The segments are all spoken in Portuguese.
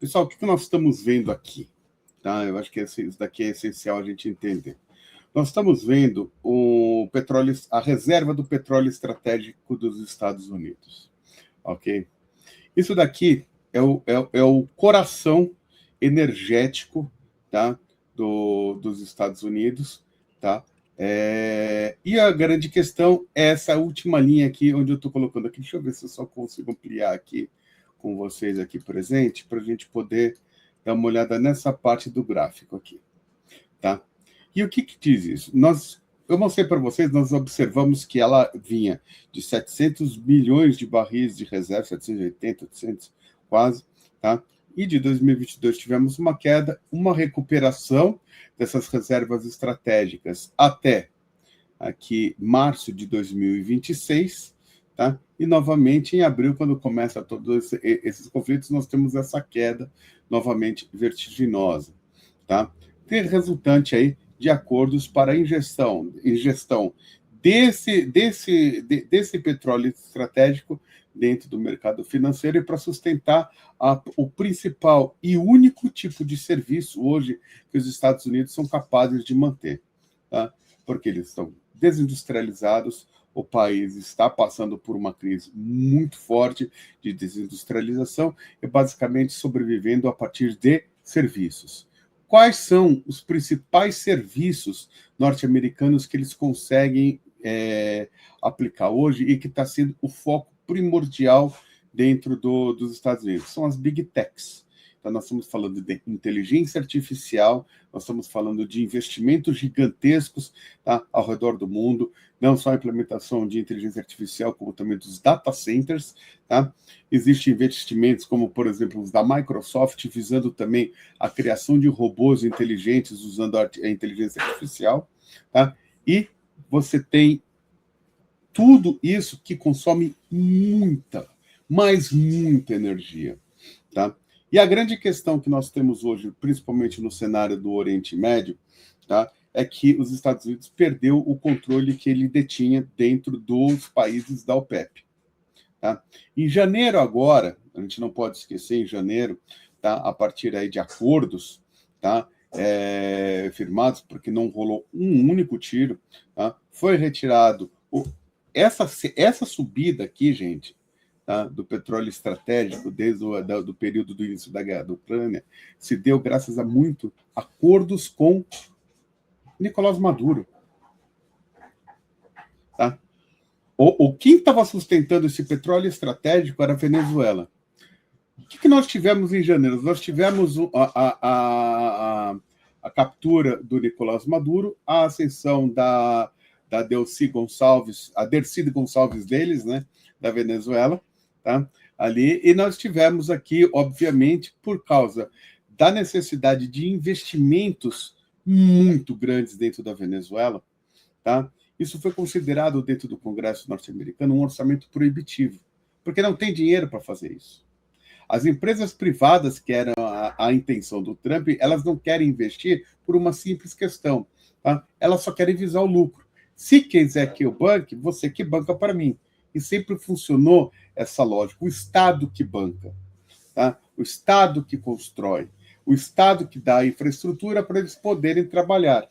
Pessoal, o que nós estamos vendo aqui? Tá? Eu acho que isso daqui é essencial a gente entender. Nós estamos vendo o petróleo, a reserva do petróleo estratégico dos Estados Unidos. Ok? Isso daqui é o coração energético, tá? Dos Estados Unidos. Tá? E a grande questão é essa última linha aqui, onde eu estou colocando aqui. Deixa eu ver se eu só consigo ampliar aqui com vocês aqui presente, para a gente poder dar uma olhada nessa parte do gráfico aqui. Tá? E o que diz isso? Eu mostrei para vocês, nós observamos que ela vinha de 700 milhões de barris de reserva, 780, 800 quase, tá? E de 2022 tivemos uma queda, uma recuperação dessas reservas estratégicas até aqui março de 2026, tá? E novamente em abril, quando começa todos esses conflitos, nós temos essa queda novamente vertiginosa, tá? Tem resultante aí de acordos para ingestão desse petróleo estratégico dentro do mercado financeiro e para sustentar o principal e único tipo de serviço hoje que os Estados Unidos são capazes de manter, tá? Porque eles estão desindustrializados, o país está passando por uma crise muito forte de desindustrialização e basicamente sobrevivendo a partir de serviços. Quais são os principais serviços norte-americanos que eles conseguem aplicar hoje e que está sendo o foco primordial dentro dos Estados Unidos? São as Big Techs. Então, nós estamos falando de inteligência artificial, nós estamos falando de investimentos gigantescos, tá, ao redor do mundo, não só a implementação de inteligência artificial, como também dos data centers. Tá? Existem investimentos como, por exemplo, os da Microsoft, visando também a criação de robôs inteligentes usando a inteligência artificial. Tá? E você tem tudo isso que consome muita, mas muita energia. Tá? E a grande questão que nós temos hoje, principalmente no cenário do Oriente Médio, tá, é que os Estados Unidos perdeu o controle que ele detinha dentro dos países da OPEP. Tá? Em janeiro agora, a gente não pode esquecer, em janeiro, tá, a partir aí de acordos, tá, firmados, porque não rolou um único tiro, tá, foi retirado essa subida aqui, gente, tá, do petróleo estratégico, desde do período do início da guerra da Ucrânia, se deu graças a muito acordos com Nicolás Maduro. Tá? Quem estava sustentando esse petróleo estratégico era a Venezuela. O que nós tivemos em janeiro? Nós tivemos a captura do Nicolás Maduro, a ascensão da Dercy Gonçalves, a Dercy Gonçalves deles, né, da Venezuela, tá? Ali, e nós tivemos aqui, obviamente, por causa da necessidade de investimentos muito grandes dentro da Venezuela, tá? Isso foi considerado dentro do Congresso norte-americano um orçamento proibitivo, porque não tem dinheiro para fazer isso. As empresas privadas, que eram a intenção do Trump, elas não querem investir por uma simples questão, tá? Elas só querem visar o lucro. Se quiser que eu banque, você que banca para mim. E sempre funcionou essa lógica. O Estado que banca, tá? O Estado que constrói, o Estado que dá a infraestrutura para eles poderem trabalhar.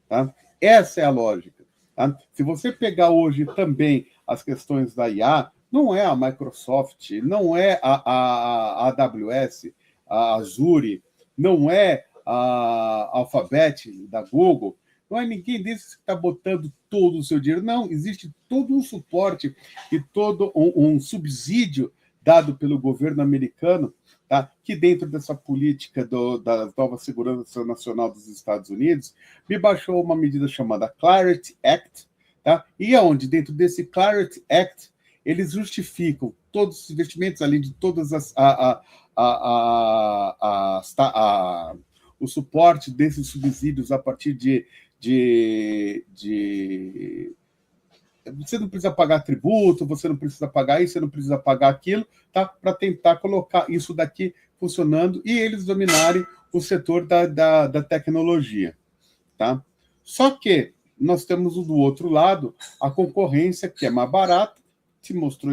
Tá? Essa é a lógica. Tá? Se você pegar hoje também as questões da IA, não é a Microsoft, não é a AWS, a Azure, não é a Alphabet da Google, não é ninguém desses que está botando todo o seu dinheiro. Não, existe todo um suporte e todo um subsídio dado pelo governo americano, tá? Que dentro dessa política da nova segurança nacional dos Estados Unidos, me baixou uma medida chamada Clarity Act, tá? E aonde, dentro desse Clarity Act, eles justificam todos os investimentos, além de todas o suporte desses subsídios a partir de você não precisa pagar tributo, você não precisa pagar isso, você não precisa pagar aquilo, tá? Para tentar colocar isso daqui funcionando e eles dominarem o setor da tecnologia. Tá? Só que nós temos do outro lado a concorrência, que é mais barata, se mostrou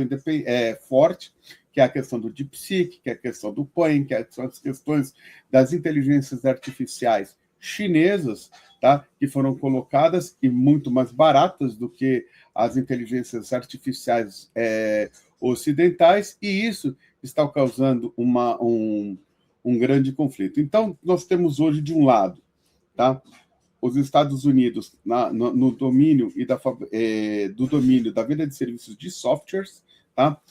forte, que é a questão do DeepSeek, que é a questão do Poem, que são as questões das inteligências artificiais chinesas, tá? Que foram colocadas e muito mais baratas do que as inteligências artificiais ocidentais, e isso está causando um grande conflito. Então, nós temos hoje, de um lado, tá? Os Estados Unidos no domínio do domínio da venda de serviços de softwares, tá?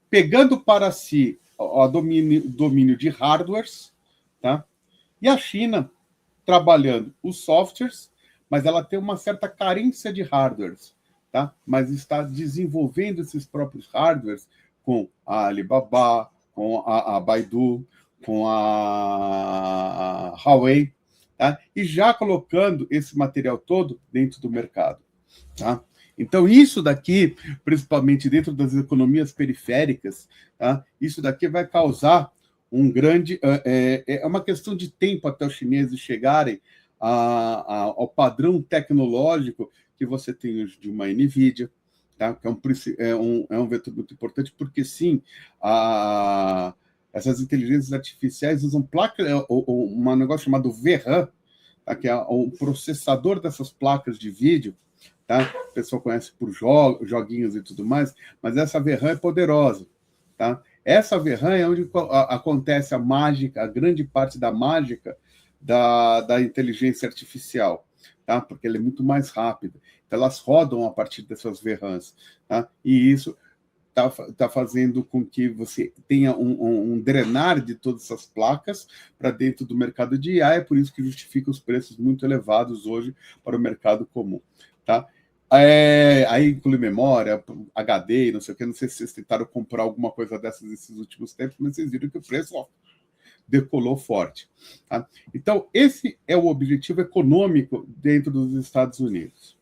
Pegando para si o domínio de hardwares, tá? E a China trabalhando os softwares, mas ela tem uma certa carência de hardwares, tá? Mas está desenvolvendo esses próprios hardwares com a Alibaba, com a Baidu, com a Huawei, tá? E já colocando esse material todo dentro do mercado, tá? Então, isso daqui, principalmente dentro das economias periféricas, tá? Isso daqui vai causar um grande... É uma questão de tempo até os chineses chegarem ao padrão tecnológico que você tem hoje de uma NVIDIA, tá? Que é um vetor muito importante, porque, sim, essas inteligências artificiais usam um negócio chamado VRAM, tá? Que é o processador dessas placas de vídeo, tá? O pessoal conhece por joguinhos e tudo mais, mas essa VRAM é poderosa, tá? Essa VRAM é onde acontece a mágica, a grande parte da mágica da inteligência artificial, tá? Porque ela é muito mais rápida. Então, elas rodam a partir dessas VRAMs, tá? E isso está fazendo com que você tenha um drenar de todas essas placas para dentro do mercado de IA, é por isso que justifica os preços muito elevados hoje para o mercado comum, tá? Aí inclui memória, HD, não sei o que, não sei se vocês tentaram comprar alguma coisa dessas nesses últimos tempos, mas vocês viram que o preço decolou forte. Tá? Então, esse é o objetivo econômico dentro dos Estados Unidos.